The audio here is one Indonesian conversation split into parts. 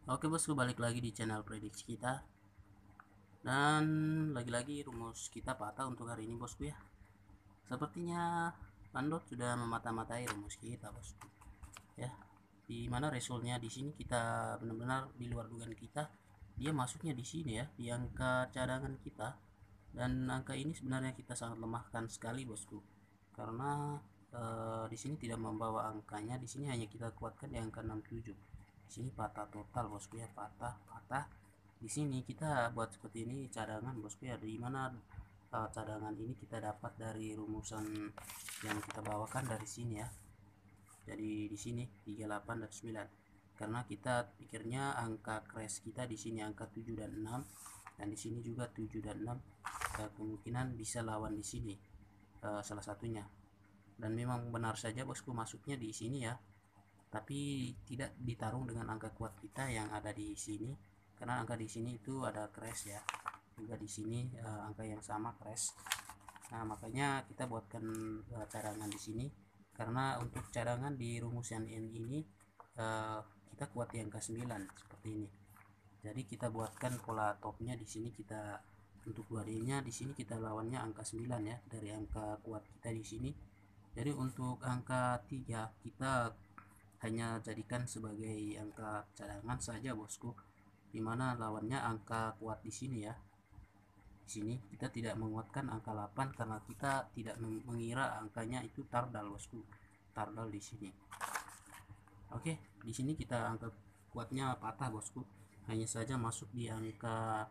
Oke bosku, balik lagi di channel prediksi kita. Dan lagi-lagi rumus kita patah untuk hari ini bosku ya. Sepertinya Pandot sudah memata-matai rumus kita bosku. Ya, di mana resultnya di sini kita benar-benar di luar dugaan kita. Dia masuknya di sini ya, di angka cadangan kita. Dan angka ini sebenarnya kita sangat lemahkan sekali bosku. Karena di sini tidak membawa angkanya, di sini hanya kita kuatkan di angka 67. Di sini patah total bosku ya, patah. Di sini kita buat seperti ini cadangan bosku ya, di mana cadangan ini kita dapat dari rumusan yang kita bawakan dari sini ya. Jadi di sini 38 dan 9. Karena kita pikirnya angka crash kita di sini angka 7 dan 6, dan di sini juga 7 dan 6 kemungkinan bisa lawan di sini salah satunya. Dan memang benar saja bosku masuknya di sini ya, tapi tidak ditarung dengan angka kuat kita yang ada di sini, karena angka di sini itu ada crash ya, juga di sini angka yang sama crash. Nah makanya kita buatkan cadangan di sini, karena untuk cadangan di rumusan ini kita kuat di angka 9 seperti ini. Jadi kita buatkan pola topnya di sini, kita untuk 2D nya di sini kita lawannya angka 9 ya, dari angka kuat kita di sini. Jadi untuk angka 3 kita hanya jadikan sebagai angka cadangan saja bosku, dimana lawannya angka kuat di sini ya. Di sini kita tidak menguatkan angka 8 karena kita tidak mengira angkanya itu tardal bosku, tardal di sini. Oke, di sini kita angka kuatnya patah bosku, hanya saja masuk di angka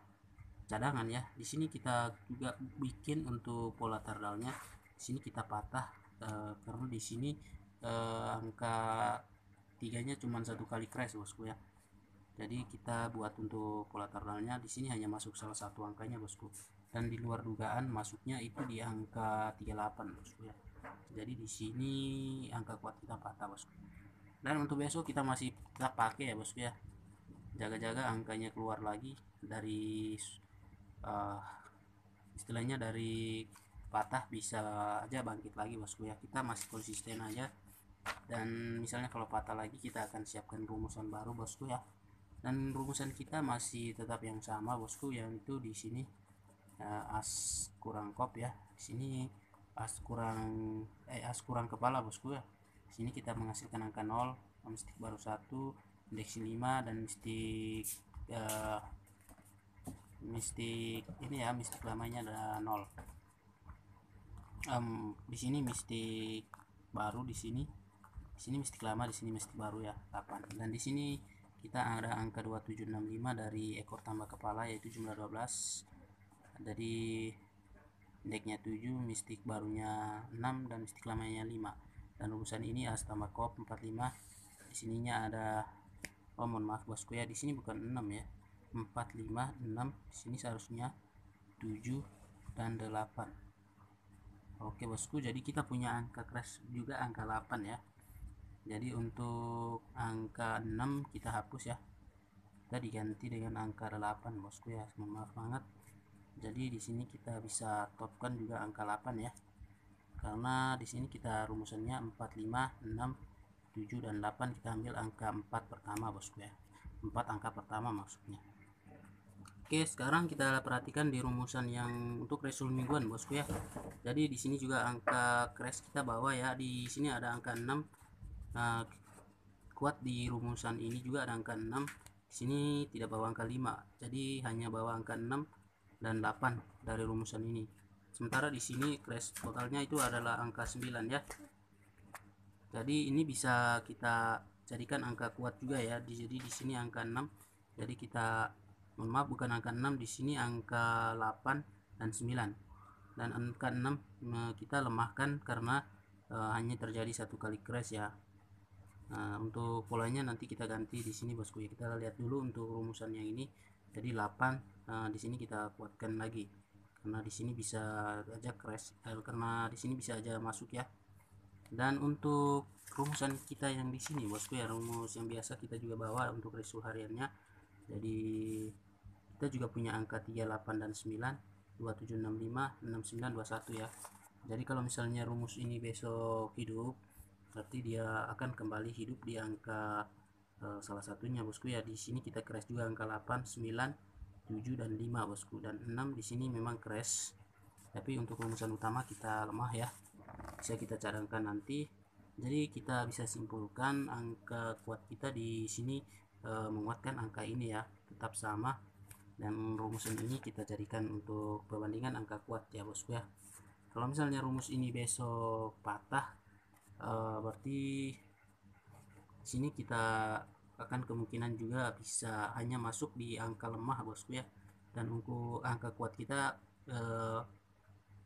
cadangan ya. Di sini kita juga bikin untuk pola tardalnya, di sini kita patah karena di sini angka tiganya cuma satu kali crash bosku ya. Jadi kita buat untuk pola tardalnya di sini hanya masuk salah satu angkanya bosku, dan di luar dugaan masuknya itu di angka 38 bosku ya. Jadi di sini angka kuat kita patah bosku. Dan untuk besok kita masih tetap pakai ya bosku ya, jaga-jaga angkanya keluar lagi dari uh, istilahnya dari patah bisa aja bangkit lagi bosku ya. Kita masih konsisten aja, dan misalnya kalau patah lagi kita akan siapkan rumusan baru bosku ya. Dan rumusan kita masih tetap yang sama bosku, yang itu di sini as kurang kop ya, di sini as kurang kepala bosku ya. Di sini kita menghasilkan angka 0, mistik baru 1, indeks 5, dan mistik ini ya, mistik lamanya ada 0. Di sini mistik baru, di sini mistik lama, di sini mistik baru ya 8. Dan di sini kita ada angka 2765 dari ekor tambah kepala, yaitu jumlah 12. Jadi indeksnya 7, mistik barunya 6, dan mistik lamanya 5. Dan rumusan ini as tambah kop 45. Di sininya ada, oh mohon maaf bosku ya, di sini bukan 6 ya, 4, 5, 6. Di sini seharusnya 7 dan 8. Oke bosku, jadi kita punya angka crash juga angka 8 ya. Jadi untuk angka 6 kita hapus ya, kita diganti dengan angka 8 bosku ya, mohon maaf banget. Jadi di sini kita bisa topkan juga angka 8 ya, karena di sini kita rumusannya 4, 5, 6, 7 dan 8. Kita ambil angka 4 pertama bosku ya, 4 angka pertama maksudnya. Oke, sekarang kita perhatikan di rumusan yang untuk result mingguan bosku ya. Jadi di sini juga angka crash kita bawa ya, di sini ada angka 6. Nah, kuat di rumusan ini juga ada angka 6. Di sini tidak bawa angka 5, jadi hanya bawa angka 6 dan 8 dari rumusan ini. Sementara di sini crash totalnya itu adalah angka 9 ya. Jadi ini bisa kita jadikan angka kuat juga ya. Jadi di sini angka 6. Jadi kita, mohon maaf, bukan angka 6, di sini angka 8 dan 9. Dan angka 6 kita lemahkan karena hanya terjadi satu kali crash ya. Nah, untuk polanya nanti kita ganti di sini bosku ya. Kita lihat dulu untuk rumusan yang ini. Jadi 8, di sini kita kuatkan lagi karena di sini bisa aja crash, karena di sini bisa aja masuk ya. Dan untuk rumusan kita yang di sini bosku ya, rumus yang biasa kita juga bawa untuk result hariannya. Jadi kita juga punya angka 38 dan 9, 2765, 69, 21 ya. Jadi kalau misalnya rumus ini besok hidup, berarti dia akan kembali hidup di angka salah satunya bosku ya. Di sini kita crash juga angka 8, 9, 7 dan 5 bosku, dan 6 di sini memang crash, tapi untuk rumusan utama kita lemah ya, bisa kita cadangkan nanti. Jadi kita bisa simpulkan angka kuat kita di sini menguatkan angka ini ya, tetap sama, dan rumusan ini kita jadikan untuk perbandingan angka kuat ya bosku ya. Kalau misalnya rumus ini besok patah, berarti sini kita akan kemungkinan juga bisa hanya masuk di angka lemah bosku ya, dan untuk angka kuat kita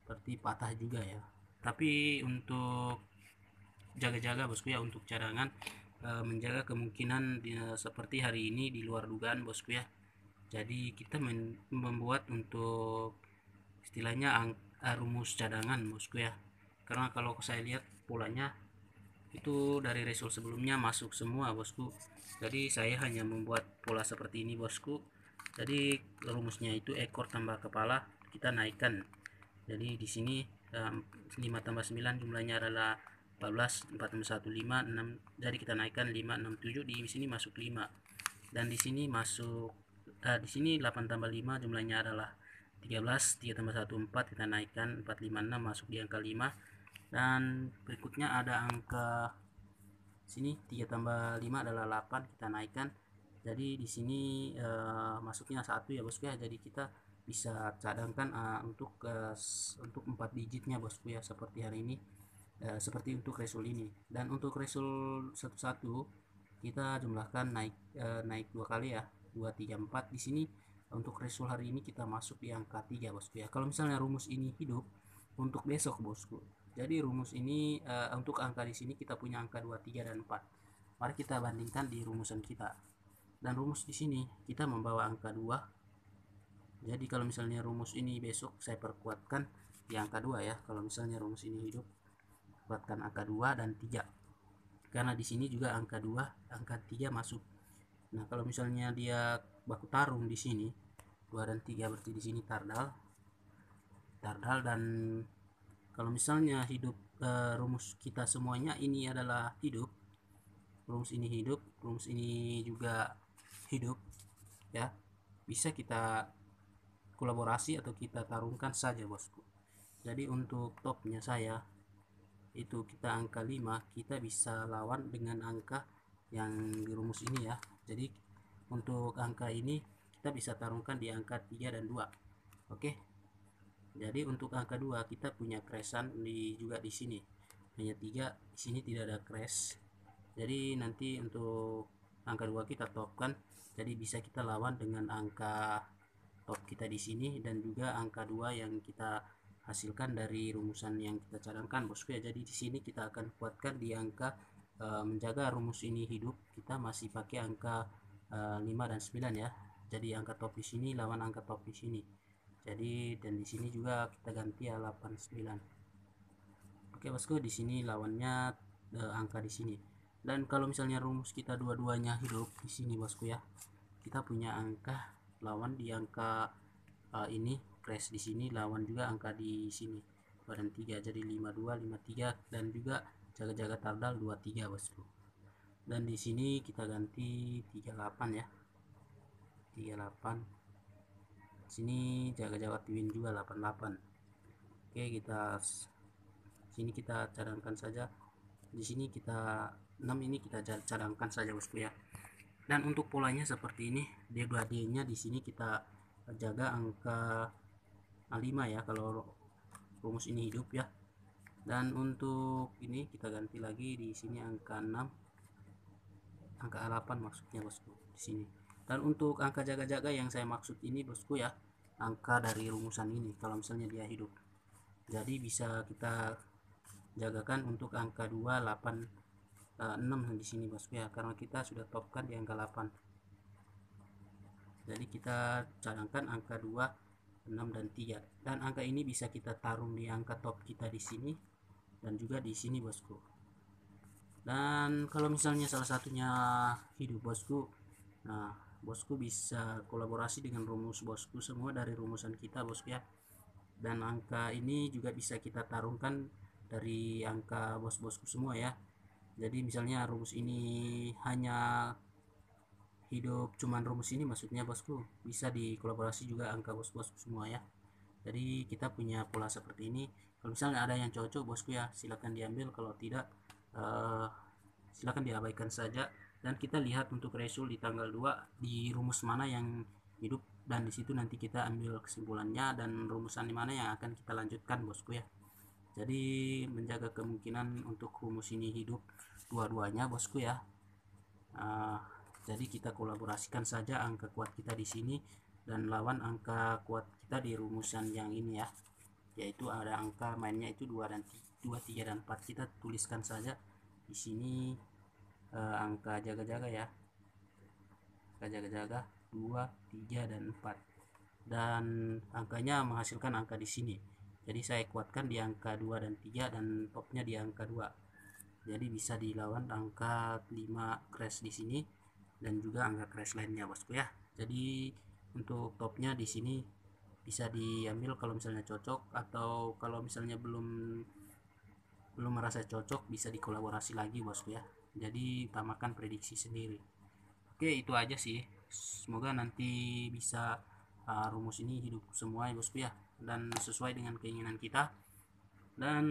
berarti patah juga ya. Tapi untuk jaga-jaga bosku ya, untuk cadangan, menjaga kemungkinan seperti hari ini di luar dugaan bosku ya. Jadi kita membuat untuk istilahnya rumus cadangan bosku ya, karena kalau saya lihat polanya itu dari result sebelumnya masuk semua bosku. Jadi saya hanya membuat pola seperti ini bosku. Jadi rumusnya itu ekor tambah kepala kita naikkan. Jadi di sini 5 tambah 9 jumlahnya adalah 14, 4 tambah 1 5, 6. Jadi kita naikkan 5, 6, 7, di sini masuk 5. Dan di sini masuk di sini 8 tambah 5 jumlahnya adalah 13, 3 tambah 1 4, kita naikkan 4, 5, 6 masuk di angka 5. Dan berikutnya ada angka sini 3 tambah 5 adalah 8, kita naikkan. Jadi di sini masuknya 1 ya bosku ya. Jadi kita bisa cadangkan untuk 4 digitnya bosku ya, seperti hari ini, seperti untuk result ini. Dan untuk result 11 kita jumlahkan naik 2 kali ya, 2 3 4. Di sini untuk result hari ini kita masuk di angka 3 bosku ya. Kalau misalnya rumus ini hidup untuk besok bosku, jadi rumus ini untuk angka di sini kita punya angka 2, 3 dan 4. Mari kita bandingkan di rumusan kita. Dan rumus di sini kita membawa angka 2. Jadi kalau misalnya rumus ini besok saya perkuatkan di angka 2 ya. Kalau misalnya rumus ini hidup, kuatkan angka 2 dan 3. Karena di sini juga angka 2, angka 3 masuk. Nah, kalau misalnya dia baku tarung di sini 2 dan 3, berarti di sini tardal. Dan kalau misalnya hidup, rumus kita semuanya ini adalah hidup, rumus ini hidup, rumus ini juga hidup ya, bisa kita kolaborasi atau kita tarungkan saja bosku. Jadi untuk topnya saya itu kita angka 5, kita bisa lawan dengan angka yang di rumus ini ya. Jadi untuk angka ini kita bisa tarungkan di angka 3 dan 2. Oke. Jadi untuk angka 2 kita punya crashan juga di sini. Hanya 3, di sini tidak ada crash. Jadi nanti untuk angka 2 kita topkan. Jadi bisa kita lawan dengan angka top kita di sini dan juga angka 2 yang kita hasilkan dari rumusan yang kita cadangkan bosku ya. Jadi di sini kita akan kuatkan di angka menjaga rumus ini hidup, kita masih pakai angka 5 dan 9 ya. Jadi angka top di sini lawan angka top di sini. Jadi dan di sini juga kita ganti ya 8 9. Oke bosku, di sini lawannya angka di sini. Dan kalau misalnya rumus kita dua-duanya hidup di sini bosku ya, kita punya angka lawan di angka ini crash di sini, lawan juga angka di sini 2 dan 3. Jadi 52 53 dan juga jaga-jaga tardal 23 bosku. Dan di sini kita ganti 38 ya, 38. Sini jaga-jaga twin juga 88. Oke, sini kita cadangkan saja. Di sini kita 6 ini kita cadangkan saja bosku ya. Dan untuk polanya seperti ini, D2D-nya di sini kita jaga angka 5 ya kalau rumus ini hidup ya. Dan untuk ini kita ganti lagi di sini angka 6, angka 8 maksudnya bosku di sini. Dan untuk angka jaga-jaga yang saya maksud ini bosku ya, angka dari rumusan ini kalau misalnya dia hidup. Jadi bisa kita jagakan untuk angka 2, 8, 6 di sini bosku ya, karena kita sudah topkan di angka 8. Jadi kita cadangkan angka 2, 6 dan 3. Dan angka ini bisa kita taruh di angka top kita di sini dan juga di sini bosku. Dan kalau misalnya salah satunya hidup bosku, nah bosku bisa kolaborasi dengan rumus bosku semua dari rumusan kita bosku ya. Dan angka ini juga bisa kita tarungkan dari angka bos-bosku semua ya. Jadi misalnya rumus ini hanya hidup cuman rumus ini, maksudnya bosku, bisa dikolaborasi juga angka bos-bos semua ya. Jadi kita punya pola seperti ini. Kalau misalnya ada yang cocok bosku ya, silakan diambil. Kalau tidak, silakan diabaikan saja. Dan kita lihat untuk resul di tanggal 2 di rumus mana yang hidup, dan di situ nanti kita ambil kesimpulannya dan rumusan di mana yang akan kita lanjutkan bosku ya. Jadi menjaga kemungkinan untuk rumus ini hidup dua-duanya bosku ya. Jadi kita kolaborasikan saja angka kuat kita di sini dan lawan angka kuat kita di rumusan yang ini ya, yaitu ada angka mainnya itu 2 dan 2, 3 dan 4. Kita tuliskan saja di sini angka jaga-jaga ya, angka jaga-jaga 2, 3 dan 4, dan angkanya menghasilkan angka di sini. Jadi saya kuatkan di angka 2 dan 3 dan topnya di angka 2. Jadi bisa dilawan angka 5 crash di sini dan juga angka crash lainnya bosku ya. Jadi untuk topnya di sini bisa diambil kalau misalnya cocok, atau kalau misalnya belum merasa cocok bisa dikolaborasi lagi bosku ya. Jadi utamakan prediksi sendiri. Oke, itu aja sih. Semoga nanti bisa rumus ini hidup semua ya bosku ya, dan sesuai dengan keinginan kita. Dan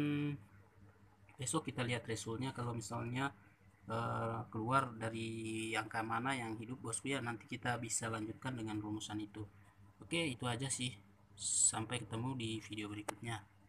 besok kita lihat resultnya, kalau misalnya keluar dari angka mana yang hidup bosku ya, nanti kita bisa lanjutkan dengan rumusan itu. Oke, itu aja sih. Sampai ketemu di video berikutnya.